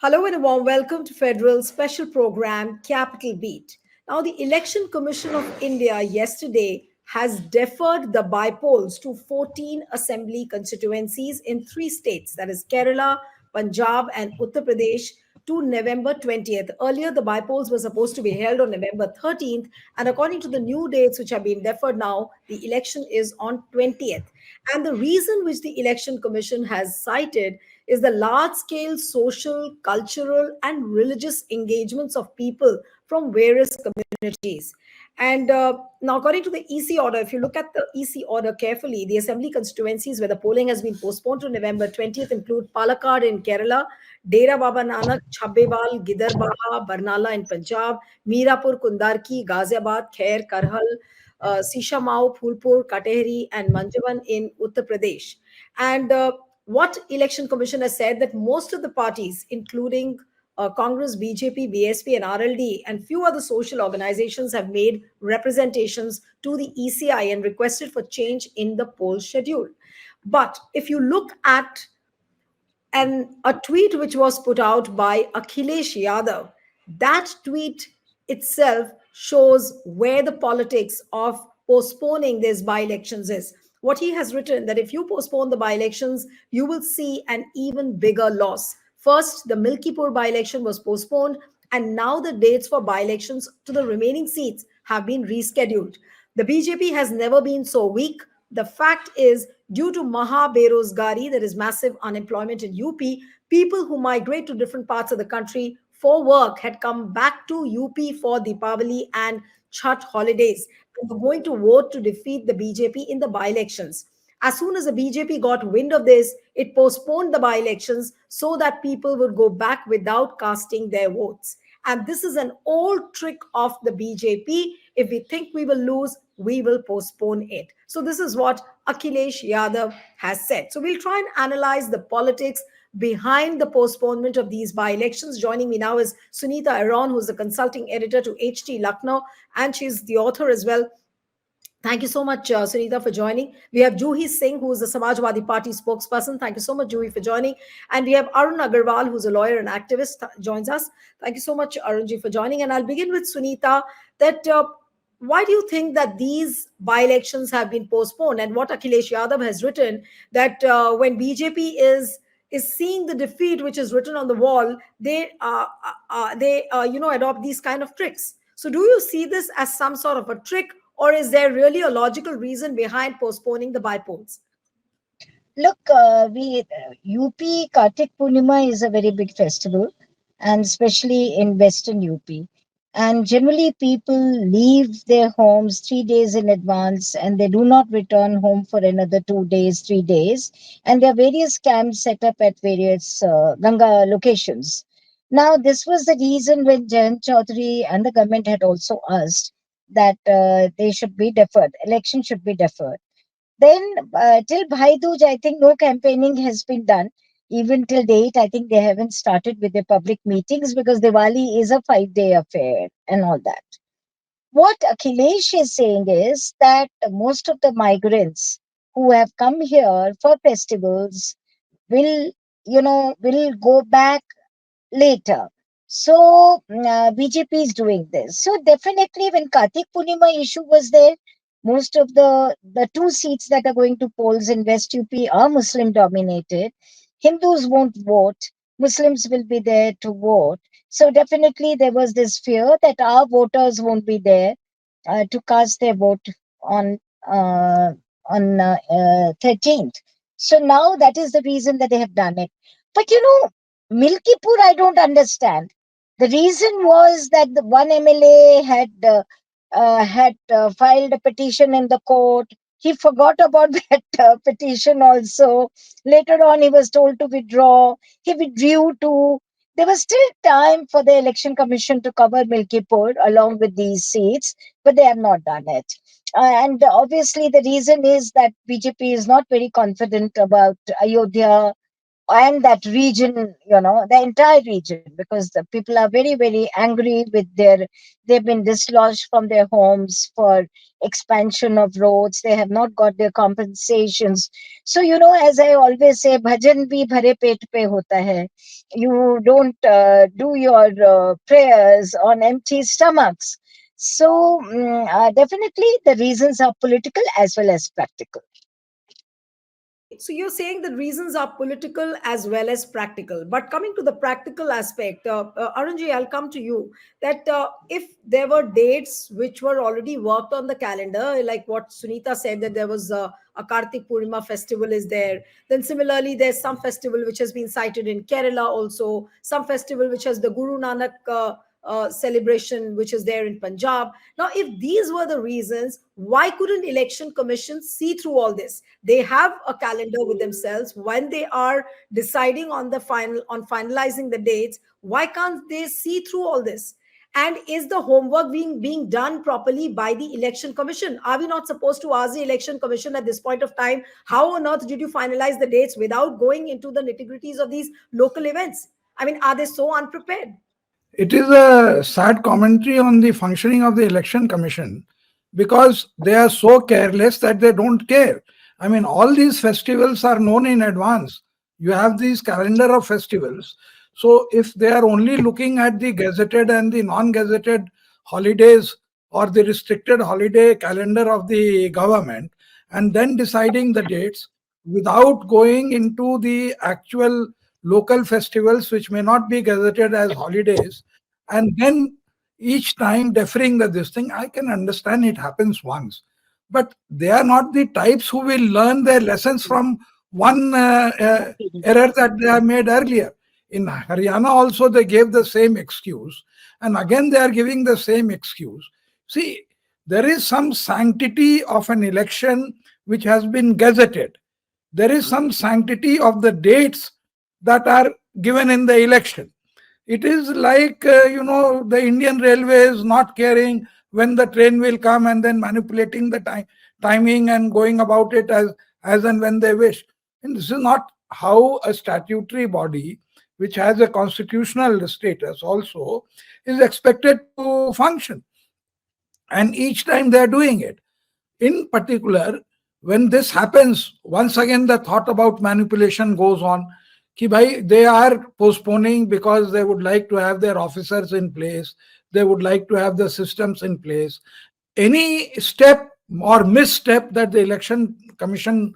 Hello and a warm welcome to Federal special program Capital Beat. Now, the Election Commission of India yesterday has deferred the bypolls to 14 assembly constituencies in three states, that is Kerala, Punjab, and Uttar Pradesh, to November 20th. Earlier, the bypolls were supposed to be held on November 13th, and according to the new dates which have been deferred now, the election is on 20th. And the reason which the Election Commission has cited is the large scale social, cultural, and religious engagements of people from various communities. And now, according to the EC order, if you look at the EC order carefully, the assembly constituencies where the polling has been postponed to November 20th include Palakkad in Kerala, Dera Baba Nanak, Chabbewal, Gidarbaha, Barnala in Punjab, Mirapur, Kundarki, Ghaziabad, Khair, Karhal, Sishamau, Phulpur, Katehri, and Manjavan in Uttar Pradesh. And what election commission has said that most of the parties, including Congress, BJP, BSP, and RLD, and few other social organizations have made representations to the ECI and requested for change in the poll schedule. But if you look at a tweet which was put out by Akhilesh Yadav, that tweet itself shows where the politics of postponing these by-elections is. What he has written that if you postpone the by-elections, you will see an even bigger loss. First, the Milkipur by-election was postponed, and now the dates for by-elections to the remaining seats have been rescheduled. The BJP has never been so weak. The fact is, due to Maha Berozgari, there is massive unemployment in UP. People who migrate to different parts of the country for work had come back to UP for Deepavali and Chhath holidays. And were going to vote to defeat the BJP in the by elections. As soon as the BJP got wind of this, it postponed the by elections so that people would go back without casting their votes. And this is an old trick of the BJP. If we think we will lose, we will postpone it. So, this is what Akhilesh Yadav has said. So, we'll try and analyze the politics behind the postponement of these by elections. Joining me now is Sunita Aron, who's the consulting editor to HT Lucknow, and she's the author as well. Thank you so much, Sunita, for joining. We have Juhi Singh, who is the Samajwadi Party spokesperson. Thank you so much, Juhi, for joining. And we have Arun Agarwal, who's a lawyer and activist, joins us. Thank you so much, Arunji, for joining. And I'll begin with Sunita. That why do you think that these by-elections have been postponed? And what Akhilesh Yadav has written that when BJP is seeing the defeat which is written on the wall, they adopt these kind of tricks. So, do you see this as some sort of a trick? Or is there really a logical reason behind postponing the bypolls? Look, UP Kartik Purnima is a very big festival, and especially in Western UP. And generally, people leave their homes 3 days in advance and they do not return home for another 2 days, 3 days. And there are various camps set up at various Ganga locations. Now, this was the reason when Jayant Chaudhary and the government had also asked that they should be deferred, election should be deferred. Then till Bhai Dooj, I think no campaigning has been done. Even till date, I think they haven't started with their public meetings because Diwali is a 5 day affair and all that. What Akhilesh is saying is that most of the migrants who have come here for festivals will, will go back later. So BJP is doing this. So definitely when Kartik Purnima issue was there, most of the two seats that are going to polls in West UP are Muslim dominated. Hindus won't vote. Muslims will be there to vote. So definitely there was this fear that our voters won't be there to cast their vote on uh, on 13th. So now that is the reason that they have done it. But Milkipur, I don't understand. The reason was that the one MLA had filed a petition in the court. He forgot about that petition also. Later on, he was told to withdraw. He withdrew too. There was still time for the election commission to cover Milkipur along with these seats, but they have not done it. And obviously, the reason is that BJP is not very confident about Ayodhya and that region, the entire region, because the people are very, very angry with they've been dislodged from their homes for expansion of roads. They have not got their compensations. So, as I always say, bhajan bhi bhare pet pe hota hai. You don't do your prayers on empty stomachs. So, definitely the reasons are political as well as practical. Okay, so you're saying the reasons are political as well as practical. But coming to the practical aspect, Arunji, I'll come to you. That if there were dates which were already worked on the calendar, like what Sunita said, that there was a Kartik Purnima festival is there. Then similarly, there's some festival which has been cited in Kerala also, some festival which has the Guru Nanak celebration which is there in Punjab. Now, if these were the reasons, why couldn't election commission see through all this? They have a calendar with themselves when they are deciding on the finalizing the dates. Why can't they see through all this? And is the homework being done properly by the election commission? Are we not supposed to ask the election commission at this point of time, how on earth did you finalize the dates without going into the nitty-gritties of these local events? I mean, are they so unprepared? It is a sad commentary on the functioning of the election commission because they are so careless that they don't care. I mean, all these festivals are known in advance. You have these calendar of festivals. So if they are only looking at the gazetted and the non-gazetted holidays or the restricted holiday calendar of the government and then deciding the dates without going into the actual local festivals which may not be gazetted as holidays, and then each time deferring this thing, I can understand it happens once, but they are not the types who will learn their lessons from one error that they have made earlier. In Haryana also they gave the same excuse, and again they are giving the same excuse. See, there is some sanctity of an election which has been gazetted. There is some sanctity of the dates that are given in the election. It is like, the Indian Railways not caring when the train will come and then manipulating the timing and going about it as and when they wish. And this is not how a statutory body, which has a constitutional status also, is expected to function. And each time they are doing it. In particular, when this happens, once again the thought about manipulation goes on. Ki bhai, they are postponing because they would like to have their officers in place, they would like to have the systems in place. Any step or misstep that the election commission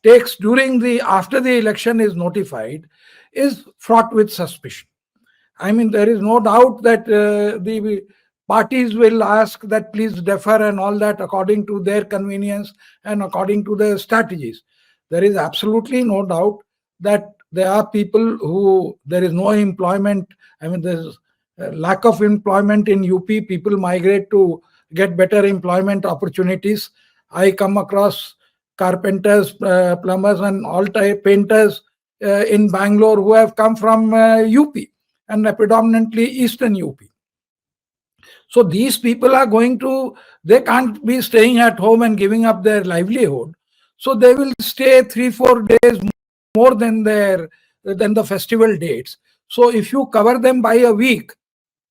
takes during the after the election is notified is fraught with suspicion. I mean, there is no doubt that the parties will ask that please defer and all that according to their convenience and according to their strategies. There is absolutely no doubt that there are people who there is no employment. I mean, there's a lack of employment in UP. People migrate to get better employment opportunities. I come across carpenters, plumbers, and all type painters in Bangalore who have come from UP and predominantly eastern UP. So these people are going to, they can't be staying at home and giving up their livelihood. So they will stay 3-4 days more than the festival dates. So if you cover them by a week,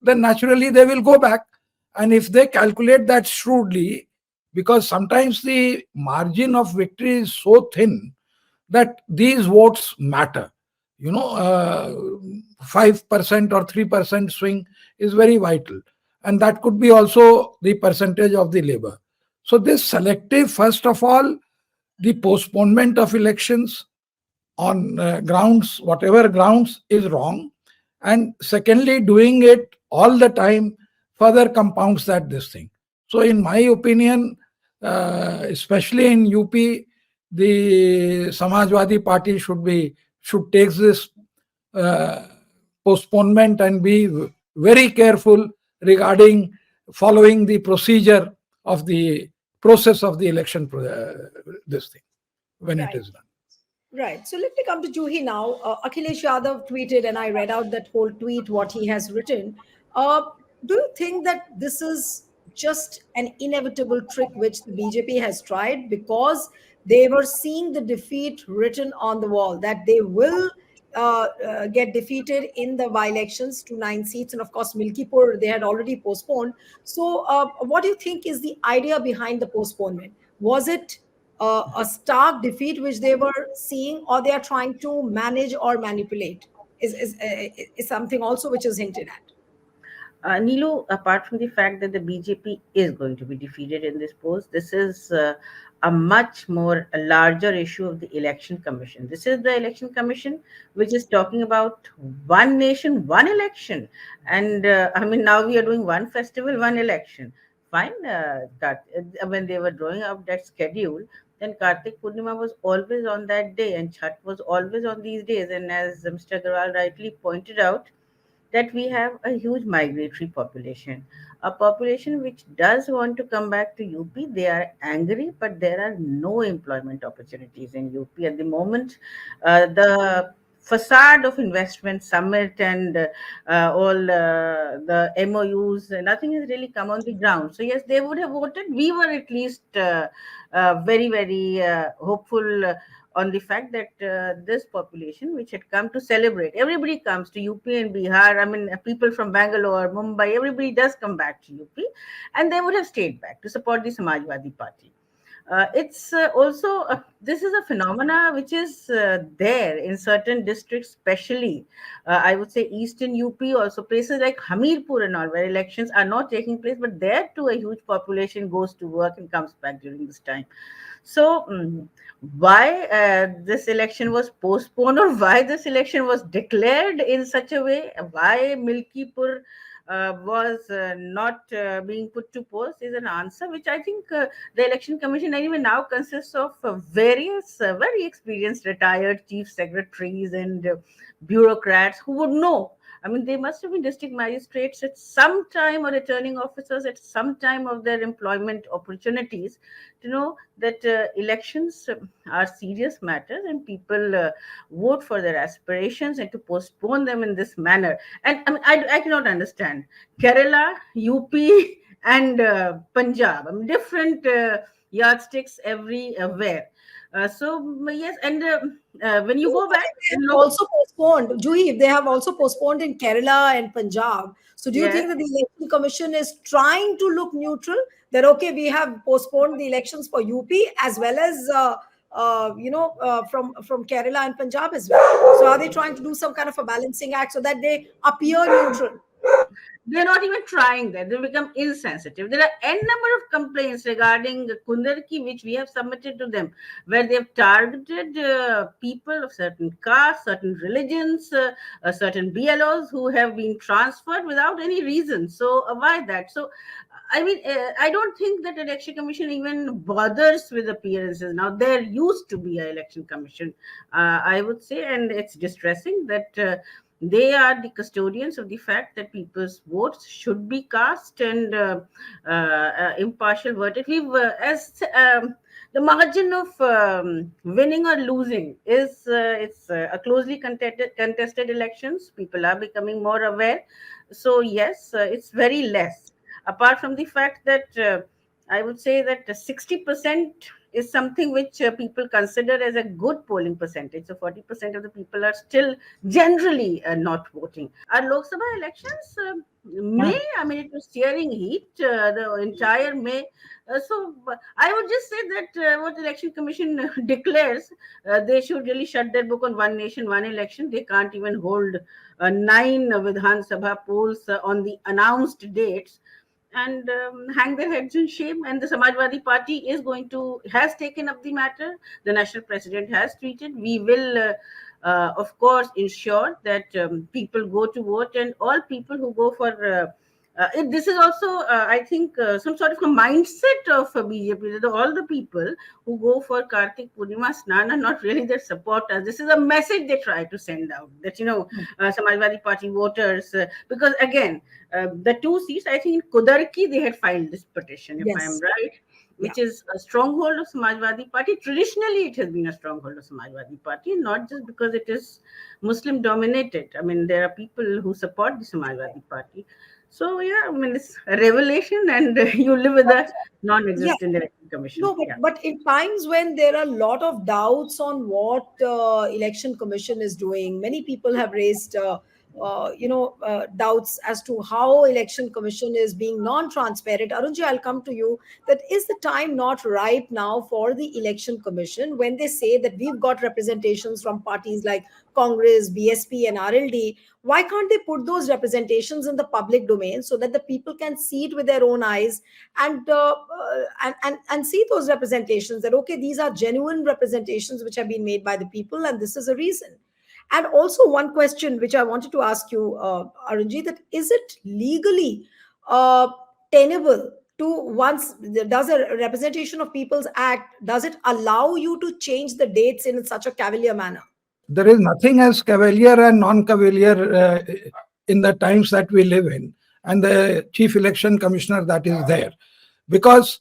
then naturally they will go back. And if they calculate that shrewdly, because sometimes the margin of victory is so thin that these votes matter. 5% or 3% swing is very vital. And that could be also the percentage of the labor. So this selective, first of all, the postponement of elections on grounds, whatever grounds, is wrong. And secondly, doing it all the time further compounds this thing. So in my opinion, especially in UP, the Samajwadi party should take this uh, postponement and be very careful regarding following the procedure of the process of the election, this thing, when it Right. is done. Right. So let me come to Juhi now. Akhilesh Yadav tweeted, and I read out that whole tweet, what he has written. Uh, do you think that this is just an inevitable trick which the BJP has tried because they were seeing the defeat written on the wall, that they will get defeated in the by-elections to 9 seats, and of course Milkipur they had already postponed. So, what do you think is the idea behind the postponement? Was it a stark defeat which they were seeing, or they are trying to manage or manipulate? Is something also which is hinted at. Nilu, apart from the fact that the BJP is going to be defeated in this post, this is a much more a larger issue of the election commission. This is the election commission which is talking about one nation, one election, and I mean now we are doing one festival, one election. Fine, when they were drawing up that schedule, then Kartik Purnima was always on that day, and Chhat was always on these days. And as Mr. Agarwal rightly pointed out, that we have a huge migratory population, a population which does want to come back to UP. They are angry, but there are no employment opportunities in UP at the moment. The facade of investment summit and all the MOUs, nothing has really come on the ground. So yes, they would have voted. We were at least very, very hopeful on the fact that this population, which had come to celebrate, everybody comes to UP and Bihar. I mean, people from Bangalore, Mumbai, everybody does come back to UP, and they would have stayed back to support the Samajwadi Party. It's also this is a phenomena which is there in certain districts, especially I would say eastern UP, also places like Hamirpur and all, where elections are not taking place, but there too a huge population goes to work and comes back during this time. So, why this election was postponed, or why this election was declared in such a way, why Milkipur was not being put to post, is an answer which I think the election commission anyway now consists of various very experienced retired chief secretaries and bureaucrats who would know. I mean, they must have been district magistrates at some time, or returning officers at some time of their employment opportunities, to know that elections are serious matters and people vote for their aspirations, and to postpone them in this manner. And I mean, I cannot understand. Kerala, UP, and Punjab, I mean, different yardsticks everywhere. So yes, and when you go back They and have look, also postponed, Juhi, they have also postponed in Kerala and Punjab. So do you yes, think that the election commission is trying to look neutral? That okay, we have postponed the elections for UP as well as from Kerala and Punjab as well. So are they trying to do some kind of a balancing act so that they appear neutral? they're not even trying that. They become insensitive. There are n number of complaints regarding Kundarki, which we have submitted to them, where they've targeted people of certain castes, certain religions, certain BLOs who have been transferred without any reason. So why that? So I mean, I don't think that election commission even bothers with appearances. Now there used to be an election commission, I would say, and it's distressing that. They are the custodians of the fact that people's votes should be cast and impartial verdict. We've as the margin of winning or losing is it's a closely contested elections. People are becoming more aware. So yes, it's very less. Apart from the fact that I would say that 60% is something which people consider as a good polling percentage. So 40% of the people are still generally not voting. Our Lok Sabha elections, May, I mean, it was searing heat the entire May. So I would just say that what the election commission declares, they should really shut their book on one nation, one election. They can't even hold 9 Vidhan Sabha polls on the announced dates, and hang their heads in shame. And the Samajwadi Party is going to has taken up the matter. The national president has tweeted, "We will, of course, ensure that people go to vote, and all people who go for." This is also, I think, some sort of a mindset of BJP. That all the people who go for Kartik Purnima Snan are not really their supporters. This is a message they try to send out, that Samajwadi Party voters, because again, the 2 seats, I think in Kudarki they had filed this petition, if I am Yes. right, Yeah. which is a stronghold of Samajwadi Party. Traditionally, it has been a stronghold of Samajwadi Party, not just because it is Muslim dominated. I mean, there are people who support the Samajwadi Party. So yeah, I mean it's a revelation, and you live with a Yeah. non-existent election commission. No, but Yeah. in times when there are a lot of doubts on what election commission is doing, many people have raised doubts as to how election commission is being non-transparent. Arunji, I'll come to you. That is the time not ripe now for the election commission when they say that we've got representations from parties like Congress, BSP, and RLD. Why can't they put those representations in the public domain so that the people can see it with their own eyes and see those representations, that okay, these are genuine representations which have been made by the people and this is a reason. And also one question which I wanted to ask you, Arunji, that is it legally uh, tenable to, once does a representation of people's act, does it allow you to change the dates in such a cavalier manner? There is nothing as cavalier and non-cavalier in the times that we live in, and the chief election commissioner that is there, because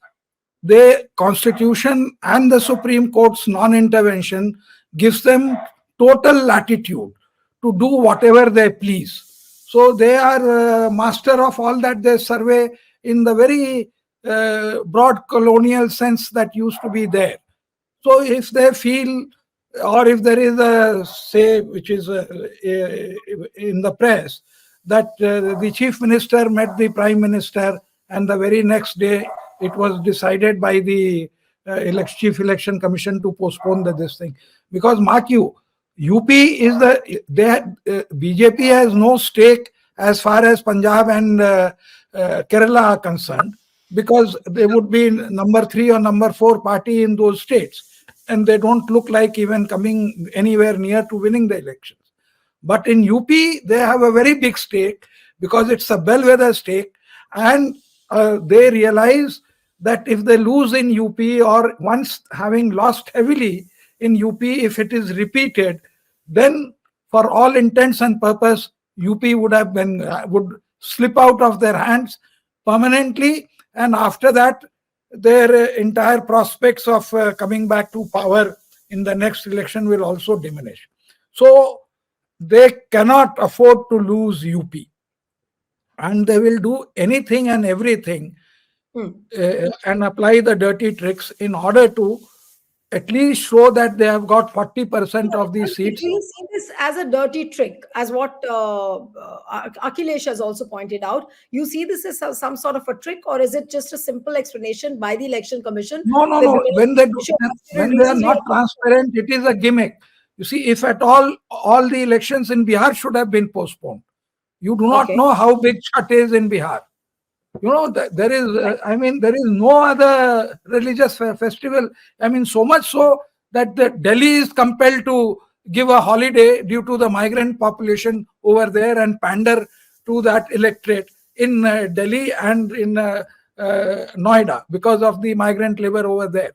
the constitution and the Supreme Court's non-intervention gives them total latitude to do whatever they please. So they are master of all that they survey in the very broad colonial sense that used to be there. So if they feel, or if there is a say which is in the press, that the chief minister met the prime minister and the very next day it was decided by the chief election commission to postpone this thing, because mark you, UP is BJP has no stake as far as Punjab and Kerala are concerned, because they would be number 3 or number 4 party in those states, and they don't look like even coming anywhere near to winning the elections. But in UP, they have a very big stake because it's a bellwether stake, and they realize that if they lose in UP, or once having lost heavily in UP, if it is repeated, then for all intents and purpose, UP would slip out of their hands permanently, and after that, their entire prospects of coming back to power in the next election will also diminish. So they cannot afford to lose UP, and they will do anything and everything and apply the dirty tricks in order to at least show that they have got 40% of the Do seats. you see this as a dirty trick, as what Akhilesh has also pointed out? You see this as some sort of a trick, or is it just a simple explanation by the election commission? No. When they are not transparent, it is a gimmick. You see, if at all the elections in Bihar should have been postponed. You do not know how big Chhath is in Bihar. There is, there is no other religious festival. So much so that Delhi is compelled to give a holiday due to the migrant population over there and pander to that electorate in Delhi and in Noida because of the migrant labor over there.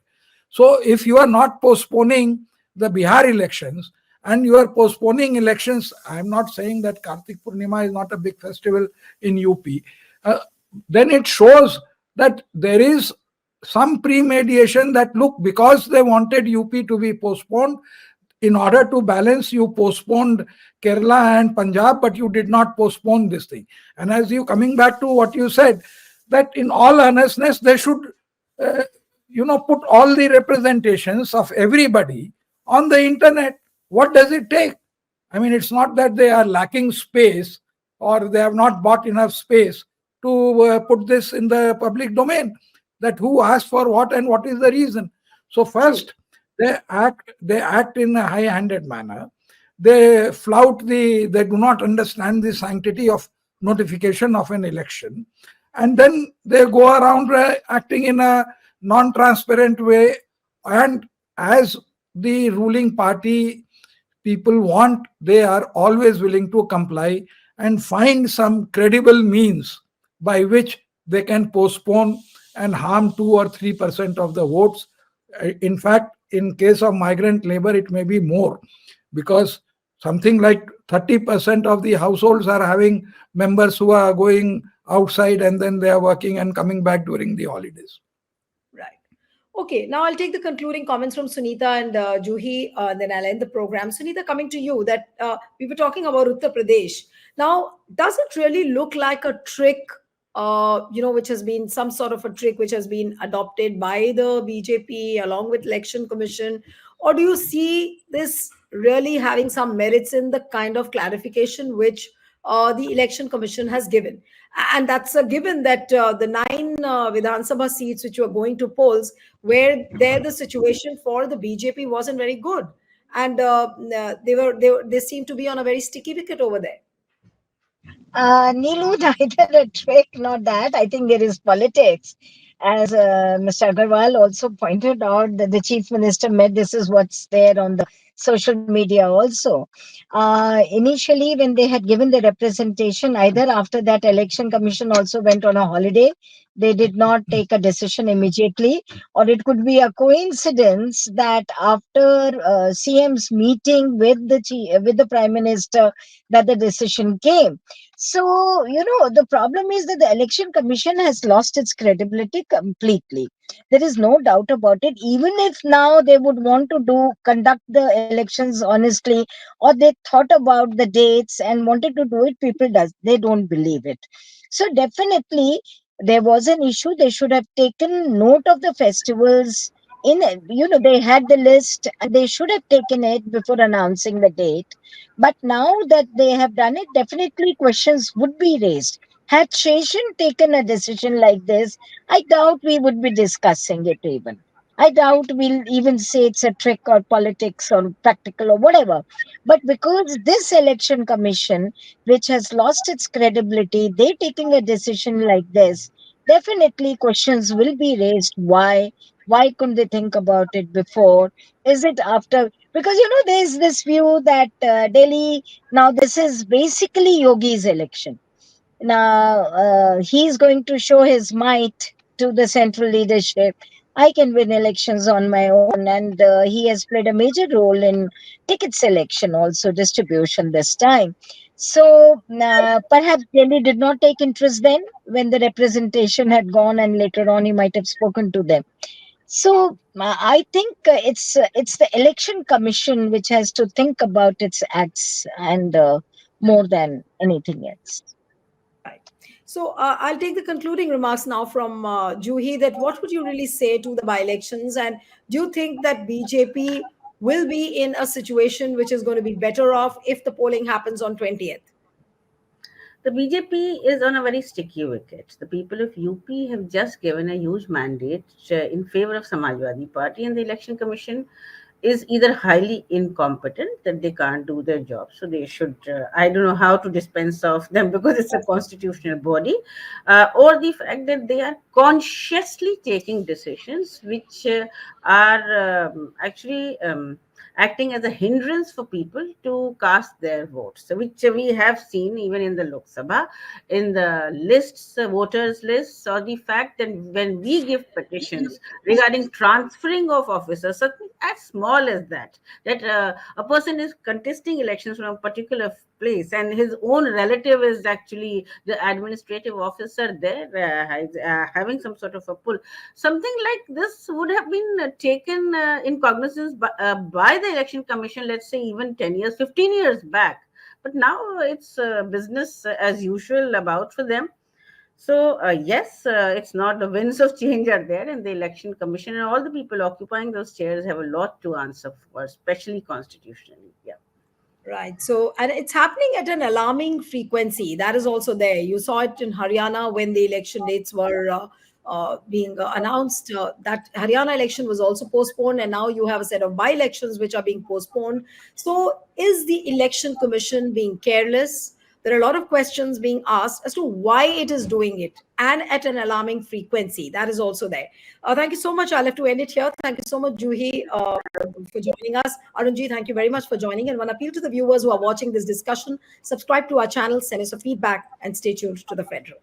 So if you are not postponing the Bihar elections and you are postponing elections, I'm not saying that Kartik Purnima is not a big festival in UP. Then it shows that there is some premeditation that, look, because they wanted UP to be postponed, in order to balance, you postponed Kerala and Punjab, but you did not postpone this thing. And as you coming back to what you said, that in all earnestness, they should, put all the representations of everybody on the internet. What does it take? It's not that they are lacking space or they have not bought enough space to put this in the public domain, that who asked for what and what is the reason. So first, they act in a high-handed manner. They they do not understand the sanctity of notification of an election. And then they go around acting in a non-transparent way. And as the ruling party people want, they are always willing to comply and find some credible means by which they can postpone and harm 2 or 3% of the votes. In fact, in case of migrant labor, it may be more, because something like 30% of the households are having members who are going outside and then they are working and coming back during the holidays. Right. Okay, now I'll take the concluding comments from Sunita and Juhi, then I'll end the program. Sunita, coming to you, that we were talking about Uttar Pradesh. Now, does it really look like a trick, which has been some sort of a trick which has been adopted by the BJP along with Election Commission? Or do you see this really having some merits in the kind of clarification which the Election Commission has given? And that's a given that the nine Vidhan Sabha seats which were going to polls, where there the situation for the BJP wasn't very good, and they seem to be on a very sticky wicket over there. Neelu, neither a trick nor that. I think there is politics. As Mr. Agarwal also pointed out, that the chief minister met, this is what's there on the social media also. Initially, when they had given the representation, either after that, election commission also went on a holiday. They did not take a decision immediately, or it could be a coincidence that after CM's meeting with the prime minister, that the decision came. So, the problem is that the election commission has lost its credibility completely. There is no doubt about it. Even if now they would want to conduct the elections honestly, or they thought about the dates and wanted to do it, they don't believe it. So definitely there was an issue. They should have taken note of the festivals. They had the list and they should have taken it before announcing the date. But now that they have done it, definitely questions would be raised. Had Sheshan taken a decision like this, I doubt we would be discussing it even. I doubt we'll even say it's a trick or politics or practical or whatever. But because this election commission, which has lost its credibility, they taking a decision like this, definitely questions will be raised. Why? Why couldn't they think about it before? Is it after? Because there's this view that Delhi, now this is basically Yogi's election. Now he's going to show his might to the central leadership. I can win elections on my own, and he has played a major role in ticket selection, also distribution this time. So perhaps Delhi did not take interest then when the representation had gone, and later on he might have spoken to them. So I think it's the election commission which has to think about its acts, and more than anything else. Right. So I'll take the concluding remarks now from Juhi, that what would you really say to the by-elections, and do you think that BJP will be in a situation which is going to be better off if the polling happens on 20th? The BJP is on a very sticky wicket. The people of UP have just given a huge mandate in favor of Samajwadi Party, and the Election Commission is either highly incompetent that they can't do their job. So they should, I don't know how to dispense of them because it's a constitutional body, or the fact that they are consciously taking decisions which are actually acting as a hindrance for people to cast their votes, so which we have seen even in the Lok Sabha, in the lists, voters lists, or the fact that when we give petitions regarding transferring of officers, something as small as that a person is contesting elections from a particular place and his own relative is actually the administrative officer there, having some sort of a pull, something like this would have been taken in cognizance by the election commission, let's say even 10 years, 15 years back. But now it's business as usual about for them. So, yes, it's not, the winds of change are there, and the election commission and all the people occupying those chairs have a lot to answer for, especially constitutionally. Yeah. Right. So, and it's happening at an alarming frequency. That is also there. You saw it in Haryana when the election dates were being announced. That Haryana election was also postponed, and now you have a set of by elections which are being postponed. So, is the election commission being careless? There are a lot of questions being asked as to why it is doing it, and at an alarming frequency. That is also there. Thank you so much. I'll have to end it here. Thank you so much, Juhi, for joining us. Arunji, thank you very much for joining. And one appeal to the viewers who are watching this discussion, subscribe to our channel, send us a feedback, and stay tuned to The Federal.